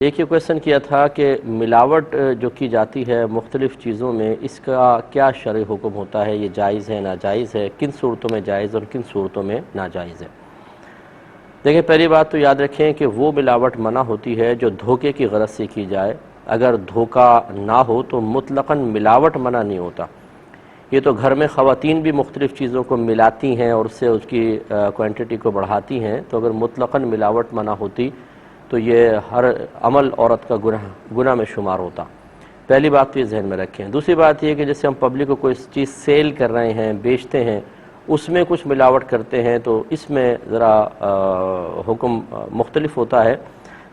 ایک یہ کویسچن کیا تھا کہ ملاوٹ جو کی جاتی ہے مختلف چیزوں میں، اس کا کیا شرعی حکم ہوتا ہے؟ یہ جائز ہے ناجائز ہے؟ کن صورتوں میں جائز اور کن صورتوں میں ناجائز ہے؟ دیکھیں، پہلی بات تو یاد رکھیں کہ وہ ملاوٹ منع ہوتی ہے جو دھوکے کی غرض سے کی جائے۔ اگر دھوکہ نہ ہو تو مطلقاً ملاوٹ منع نہیں ہوتا۔ یہ تو گھر میں خواتین بھی مختلف چیزوں کو ملاتی ہیں اور اس سے اس کی کوانٹٹی کو بڑھاتی ہیں، تو اگر مطلقاً ملاوٹ منع ہوتی تو یہ ہر عمل عورت کا گناہ میں شمار ہوتا۔ پہلی بات تو یہ ذہن میں رکھیں۔ دوسری بات یہ کہ جیسے ہم پبلک کو کوئی چیز سیل کر رہے ہیں، بیچتے ہیں، اس میں کچھ ملاوٹ کرتے ہیں تو اس میں ذرا حکم مختلف ہوتا ہے۔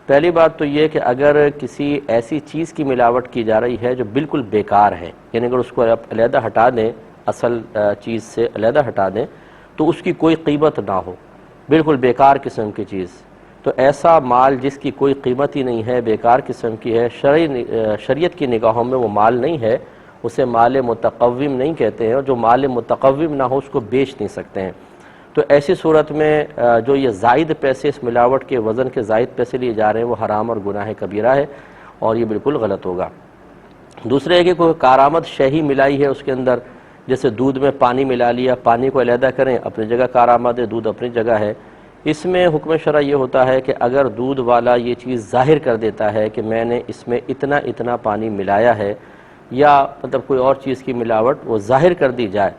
پہلی بات تو یہ کہ اگر کسی ایسی چیز کی ملاوٹ کی جا رہی ہے جو بالکل بیکار ہے، یعنی اگر اس کو آپ علیحدہ ہٹا دیں، اصل چیز سے علیحدہ ہٹا دیں تو اس کی کوئی قیمت نہ ہو، بالکل بیکار قسم کی چیز، تو ایسا مال جس کی کوئی قیمت ہی نہیں ہے، بیکار قسم کی ہے، شریعت کی نگاہوں میں وہ مال نہیں ہے، اسے مال متقوم نہیں کہتے ہیں، اور جو مال متقوم نہ ہو اس کو بیچ نہیں سکتے ہیں۔ تو ایسی صورت میں جو یہ زائد پیسے، اس ملاوٹ کے وزن کے زائد پیسے لیے جا رہے ہیں، وہ حرام اور گناہ کبیرہ ہے اور یہ بالکل غلط ہوگا۔ دوسرے ہے کہ کوئی کارآمد شے ہی ملائی ہے اس کے اندر، جیسے دودھ میں پانی ملا لیا، پانی کو علیحدہ کریں، اپنی جگہ کارآمد ہے، دودھ اپنی جگہ ہے۔ اس میں حکم شرع یہ ہوتا ہے کہ اگر دودھ والا یہ چیز ظاہر کر دیتا ہے کہ میں نے اس میں اتنا پانی ملایا ہے، یا مطلب کوئی اور چیز کی ملاوٹ وہ ظاہر کر دی جائے،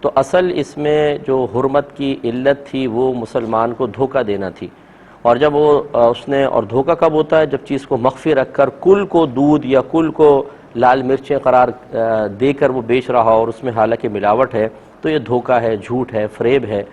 تو اصل اس میں جو حرمت کی علت تھی وہ مسلمان کو دھوکہ دینا تھی۔ اور جب وہ اس نے، اور دھوکہ کب ہوتا ہے؟ جب چیز کو مخفی رکھ کر کل کو دودھ یا کل کو لال مرچیں قرار دے کر وہ بیچ رہا اور اس میں حالانکہ ملاوٹ ہے، تو یہ دھوکہ ہے، جھوٹ ہے، فریب ہے۔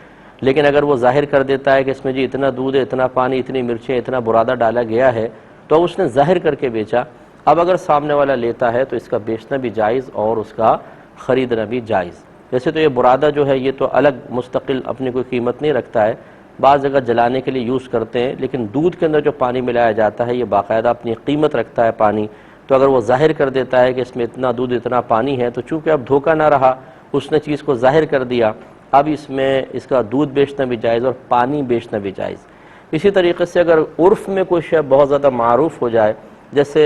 لیکن اگر وہ ظاہر کر دیتا ہے کہ اس میں جی اتنا دودھ ہے، اتنا پانی، اتنی مرچیں، اتنا برادہ ڈالا گیا ہے، تو اس نے ظاہر کر کے بیچا، اب اگر سامنے والا لیتا ہے تو اس کا بیچنا بھی جائز اور اس کا خریدنا بھی جائز۔ ویسے تو یہ برادہ جو ہے یہ تو الگ مستقل اپنی کوئی قیمت نہیں رکھتا ہے، بعض جگہ جلانے کے لیے یوز کرتے ہیں، لیکن دودھ کے اندر جو پانی ملایا جاتا ہے یہ باقاعدہ اپنی قیمت رکھتا ہے پانی۔ تو اگر وہ ظاہر کر دیتا ہے کہ اس میں اتنا دودھ، اتنا پانی ہے، تو چونکہ اب دھوکہ نہ رہا، اس نے چیز کو ظاہر کر دیا، اب اس میں اس کا دودھ بیچنا بھی جائز اور پانی بیچنا بھی جائز۔ اسی طریقے سے اگر عرف میں کوئی شے بہت زیادہ معروف ہو جائے، جیسے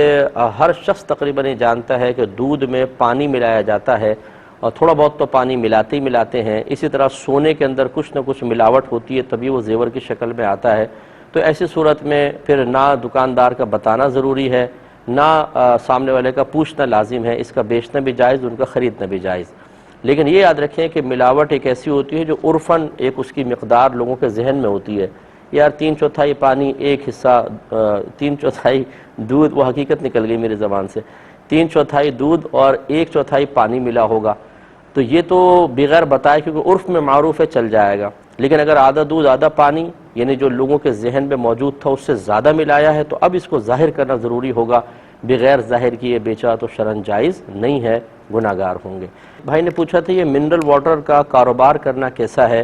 ہر شخص تقریباً یہ جانتا ہے کہ دودھ میں پانی ملایا جاتا ہے، اور تھوڑا بہت تو پانی ملاتے ہیں، اسی طرح سونے کے اندر کچھ نہ کچھ ملاوٹ ہوتی ہے تبھی وہ زیور کی شکل میں آتا ہے، تو ایسی صورت میں پھر نہ دکاندار کا بتانا ضروری ہے، نہ سامنے والے کا پوچھنا لازم ہے، اس کا بیچنا بھی جائز، ان کا خریدنا بھی جائز۔ لیکن یہ یاد رکھیں کہ ملاوٹ ایک ایسی ہوتی ہے جو عرفاً ایک اس کی مقدار لوگوں کے ذہن میں ہوتی ہے، یار 3/4 پانی، ایک حصہ 3/4 دودھ، وہ حقیقت نکل گئی میری زبان سے، 3/4 دودھ اور 1/4 پانی ملا ہوگا، تو یہ تو بغیر بتائے کیونکہ عرف میں معروف ہے چل جائے گا۔ لیکن اگر آدھا دودھ آدھا پانی، یعنی جو لوگوں کے ذہن میں موجود تھا اس سے زیادہ ملایا ہے، تو اب اس کو ظاہر کرنا ضروری ہوگا، بغیر ظاہر کیے بیچا تو شرعاً جائز نہیں ہے، گناہگار ہوں گے۔ بھائی نے پوچھا تھا یہ منرل واٹر کا کاروبار کرنا کیسا ہے؟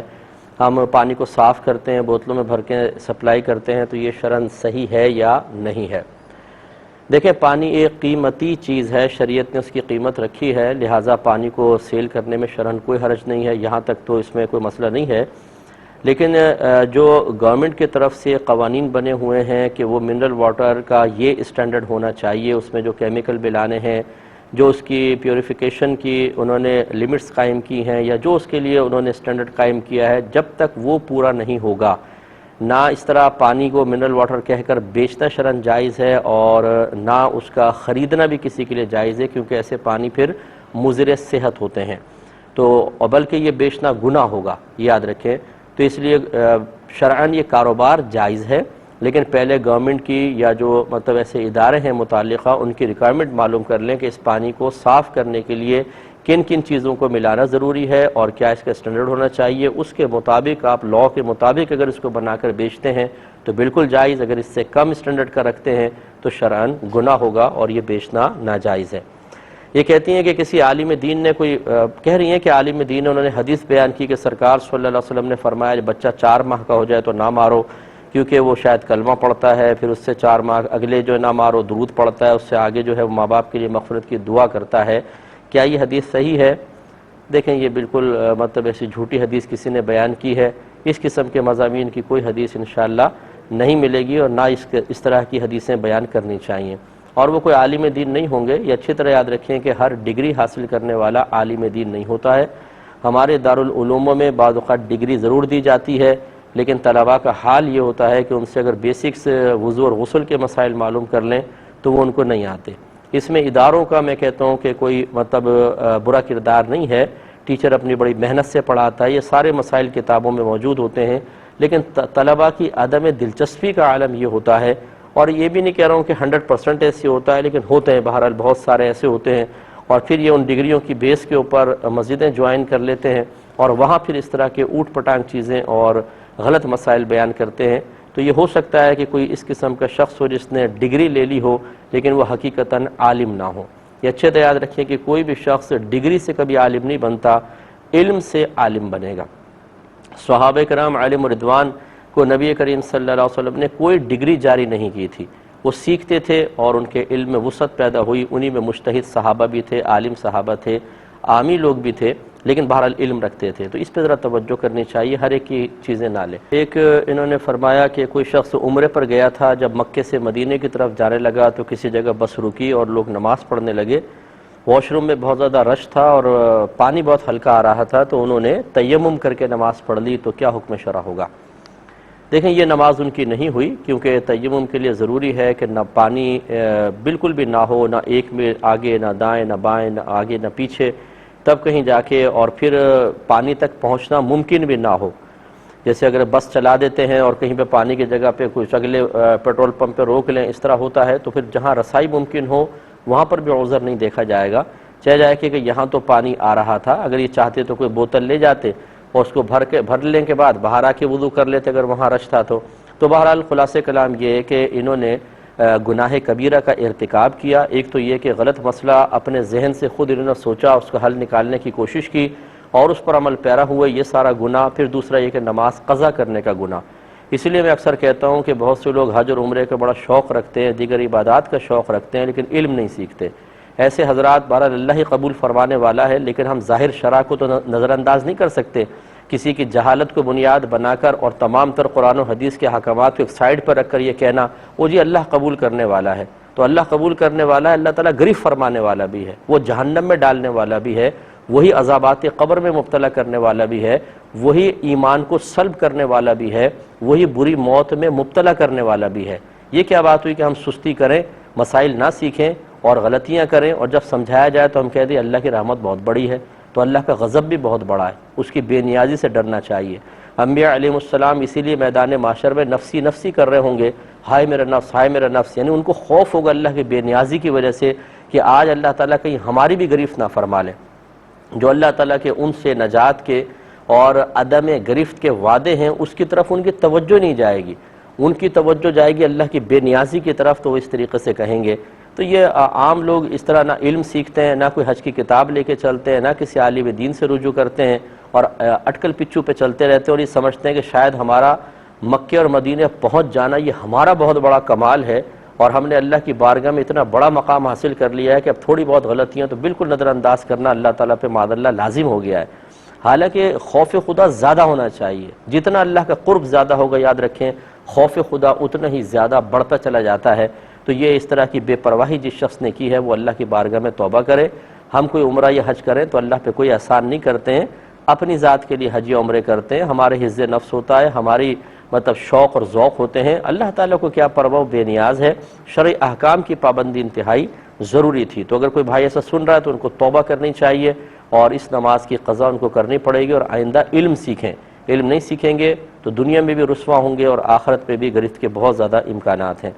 ہم پانی کو صاف کرتے ہیں، بوتلوں میں بھر کے سپلائی کرتے ہیں، تو یہ شرعاً صحیح ہے یا نہیں ہے؟ دیکھیں، پانی ایک قیمتی چیز ہے، شریعت نے اس کی قیمت رکھی ہے، لہٰذا پانی کو سیل کرنے میں شرعاً کوئی حرج نہیں ہے، یہاں تک تو اس میں کوئی مسئلہ نہیں ہے۔ لیکن جو گورنمنٹ کی طرف سے قوانین بنے ہوئے ہیں کہ وہ منرل واٹر کا یہ اسٹینڈرڈ ہونا چاہیے، اس میں جو کیمیکل ملانے ہیں، جو اس کی پیوریفیکیشن کی انہوں نے لمٹس قائم کی ہیں، یا جو اس کے لیے انہوں نے اسٹینڈرڈ قائم کیا ہے، جب تک وہ پورا نہیں ہوگا، نہ اس طرح پانی کو منرل واٹر کہہ کر بیچنا شرعاً جائز ہے، اور نہ اس کا خریدنا بھی کسی کے لیے جائز ہے، کیونکہ ایسے پانی پھر مضر صحت ہوتے ہیں، تو بلکہ یہ بیچنا گناہ ہوگا، یاد رکھیں۔ تو اس لیے شرعاً یہ کاروبار جائز ہے، لیکن پہلے گورنمنٹ کی یا جو مطلب ایسے ادارے ہیں متعلقہ، ان کی ریکوائرمنٹ معلوم کر لیں کہ اس پانی کو صاف کرنے کے لیے کن کن چیزوں کو ملانا ضروری ہے اور کیا اس کا اسٹینڈرڈ ہونا چاہیے، اس کے مطابق آپ لاء کے مطابق اگر اس کو بنا کر بیچتے ہیں تو بالکل جائز، اگر اس سے کم اسٹینڈرڈ کا رکھتے ہیں تو شرعاً گناہ ہوگا اور یہ بیچنا ناجائز ہے۔ یہ کہتی ہیں کہ کسی عالم دین نے کہہ رہی ہیں کہ عالم دین نے انہوں نے حدیث بیان کی کہ سرکار صلی اللہ علیہ وسلم نے فرمایا بچہ 4 ماہ کا ہو جائے تو نہ مارو، کیونکہ وہ شاید کلمہ پڑھتا ہے، پھر اس سے 4 ماہ اگلے جو نہ مارو درود پڑھتا ہے، اس سے آگے جو ہے وہ ماں باپ کے لیے مغفرت کی دعا کرتا ہے۔ کیا یہ حدیث صحیح ہے؟ دیکھیں، یہ بالکل مطلب ایسی جھوٹی حدیث کسی نے بیان کی ہے، اس قسم کے مضامین کی کوئی حدیث انشاءاللہ نہیں ملے گی اور نہ اس طرح کی حدیثیں بیان کرنی چاہیے۔ اور وہ کوئی عالم دین نہیں ہوں گے۔ یہ اچھی طرح یاد رکھیں کہ ہر ڈگری حاصل کرنے والا عالم دین نہیں ہوتا ہے۔ ہمارے دارالعلوموں میں بعض اوقات ڈگری ضرور دی جاتی ہے، لیکن طلباء کا حال یہ ہوتا ہے کہ ان سے اگر بیسکس وضو اور غسل کے مسائل معلوم کر لیں تو وہ ان کو نہیں آتے۔ اس میں اداروں کا میں کہتا ہوں کہ کوئی مطلب برا کردار نہیں ہے، ٹیچر اپنی بڑی محنت سے پڑھاتا ہے، یہ سارے مسائل کتابوں میں موجود ہوتے ہیں، لیکن طلباء کی عدم دلچسپی کا عالم یہ ہوتا ہے۔ اور یہ بھی نہیں کہہ رہا ہوں کہ 100% ایسے ہوتا ہے، لیکن ہوتے ہیں، بہرحال بہت سارے ایسے ہوتے ہیں، اور پھر یہ ان ڈگریوں کی بیس کے اوپر مسجدیں جوائن کر لیتے ہیں اور وہاں پھر اس طرح کے اوٹ پٹانگ چیزیں اور غلط مسائل بیان کرتے ہیں۔ تو یہ ہو سکتا ہے کہ کوئی اس قسم کا شخص ہو جس نے ڈگری لے لی ہو لیکن وہ حقیقتاً عالم نہ ہو۔ یہ اچھے سے یاد رکھیں کہ کوئی بھی شخص ڈگری سے کبھی عالم نہیں بنتا، علم سے عالم بنے گا۔ صحابہ کرام علیہم رضوان کو نبی کریم صلی اللہ علیہ وسلم نے کوئی ڈگری جاری نہیں کی تھی، وہ سیکھتے تھے اور ان کے علم میں وسعت پیدا ہوئی۔ انہی میں مجتہد صحابہ بھی تھے، عالم صحابہ تھے، عامی لوگ بھی تھے، لیکن بہرحال علم رکھتے تھے۔ تو اس پہ ذرا توجہ کرنی چاہیے، ہر ایک کی چیزیں نہ لیں۔ ایک انہوں نے فرمایا کہ کوئی شخص عمرے پر گیا تھا، جب مکے سے مدینے کی طرف جانے لگا تو کسی جگہ بس رکی اور لوگ نماز پڑھنے لگے۔ واش روم میں بہت زیادہ رش تھا اور پانی بہت ہلکا آ رہا تھا، تو انہوں نے تیمم کر کے نماز پڑھ لی، تو کیا حکم شرع ہوگا؟ دیکھیں یہ نماز ان کی نہیں ہوئی، کیونکہ تیمم کے لیے ضروری ہے کہ نہ پانی بالکل بھی نہ ہو، نہ ایک میں آگے نہ دائیں نہ بائیں، نہ آگے نہ پیچھے، تب کہیں جا کے، اور پھر پانی تک پہنچنا ممکن بھی نہ ہو۔ جیسے اگر بس چلا دیتے ہیں اور کہیں پہ پانی کی جگہ پہ کچھ اگلے پیٹرول پمپ پہ روک لیں، اس طرح ہوتا ہے، تو پھر جہاں رسائی ممکن ہو وہاں پر بھی عذر نہیں دیکھا جائے گا۔ چاہے جائے کہ یہاں تو پانی آ رہا تھا، اگر یہ چاہتے تو کوئی بوتل لے جاتے اور اس کو بھر لینے کے بعد باہر آ کے وضو کر لیتے اگر وہاں رش تھا تو بہرحال خلاصہ کلام یہ ہے کہ انہوں نے گناہ کبیرہ کا ارتکاب کیا۔ ایک تو یہ کہ غلط مسئلہ اپنے ذہن سے خود انہوں نے سوچا، اس کو حل نکالنے کی کوشش کی اور اس پر عمل پیرا ہوئے، یہ سارا گناہ۔ پھر دوسرا یہ کہ نماز قضا کرنے کا گناہ۔ اسی لیے میں اکثر کہتا ہوں کہ بہت سے لوگ حج اور عمرے کا بڑا شوق رکھتے ہیں، دیگر عبادات کا شوق رکھتے ہیں، لیکن علم نہیں سیکھتے۔ ایسے حضرات بہرحال اللہ ہی قبول فرمانے والا ہے، لیکن ہم ظاہر شرع کو تو نظر انداز نہیں کر سکتے۔ کسی کی جہالت کو بنیاد بنا کر اور تمام تر قرآن و حدیث کے احکامات کو ایک سائڈ پر رکھ کر یہ کہنا وہ جی اللہ قبول کرنے والا ہے، تو اللہ قبول کرنے والا ہے، اللہ تعالیٰ گریف فرمانے والا بھی ہے، وہ جہنم میں ڈالنے والا بھی ہے، وہی عذابات قبر میں مبتلا کرنے والا بھی ہے، وہی ایمان کو سلب کرنے والا بھی ہے، وہی بری موت میں مبتلا کرنے والا بھی ہے۔ یہ کیا بات ہوئی کہ ہم سستی کریں، مسائل نہ سیکھیں اور غلطیاں کریں، اور جب سمجھایا جائے تو ہم کہہ دیں اللہ کی رحمت بہت بڑی ہے، تو اللہ کا غضب بھی بہت بڑا ہے، اس کی بے نیازی سے ڈرنا چاہیے۔ انبیاء علیہ السلام اسی لیے میدان محشر میں نفسی نفسی کر رہے ہوں گے، ہائے میرا نفس ہائے میرا نفس، یعنی ان کو خوف ہوگا اللہ کی بے نیازی کی وجہ سے کہ آج اللہ تعالیٰ کہیں ہماری بھی گرفت نہ فرما لیں۔ جو اللہ تعالیٰ کے ان سے نجات کے اور عدم گرفت کے وعدے ہیں اس کی طرف ان کی توجہ نہیں جائے گی، ان کی توجہ جائے گی اللہ کی بے نیازی کی طرف، تو وہ اس طریقے سے کہیں گے۔ تو یہ عام لوگ اس طرح نہ علم سیکھتے ہیں، نہ کوئی حج کی کتاب لے کے چلتے ہیں، نہ کسی عالم دین سے رجوع کرتے ہیں، اور اٹکل پچھو پہ چلتے رہتے ہیں اور یہ سمجھتے ہیں کہ شاید ہمارا مکے اور مدینے پہنچ جانا یہ ہمارا بہت بڑا کمال ہے اور ہم نے اللہ کی بارگاہ میں اتنا بڑا مقام حاصل کر لیا ہے کہ اب تھوڑی بہت غلطیاں تو بالکل نظر انداز کرنا اللہ تعالیٰ پہ معاذ اللہ لازم ہو گیا ہے۔ حالانکہ خوف خدا زیادہ ہونا چاہیے، جتنا اللہ کا قرب زیادہ ہوگا یاد رکھیں خوف خدا اتنا ہی زیادہ بڑھتا چلا جاتا ہے۔ تو یہ اس طرح کی بے پرواہی جس شخص نے کی ہے وہ اللہ کی بارگاہ میں توبہ کرے۔ ہم کوئی عمرہ یا حج کریں تو اللہ پہ کوئی احسان نہیں کرتے ہیں، اپنی ذات کے لیے حج یا عمرے کرتے ہیں، ہمارے حظ نفس ہوتا ہے، ہماری مطلب شوق اور ذوق ہوتے ہیں۔ اللہ تعالیٰ کو کیا پرواہ، بے نیاز ہے۔ شرعی احکام کی پابندی انتہائی ضروری تھی۔ تو اگر کوئی بھائی ایسا سن رہا ہے تو ان کو توبہ کرنی چاہیے اور اس نماز کی قضا ان کو کرنی پڑے گی، اور آئندہ علم سیکھیں۔ علم نہیں سیکھیں گے تو دنیا میں بھی رسوا ہوں گے اور آخرت پہ بھی گرفت کے بہت زیادہ امکانات ہیں۔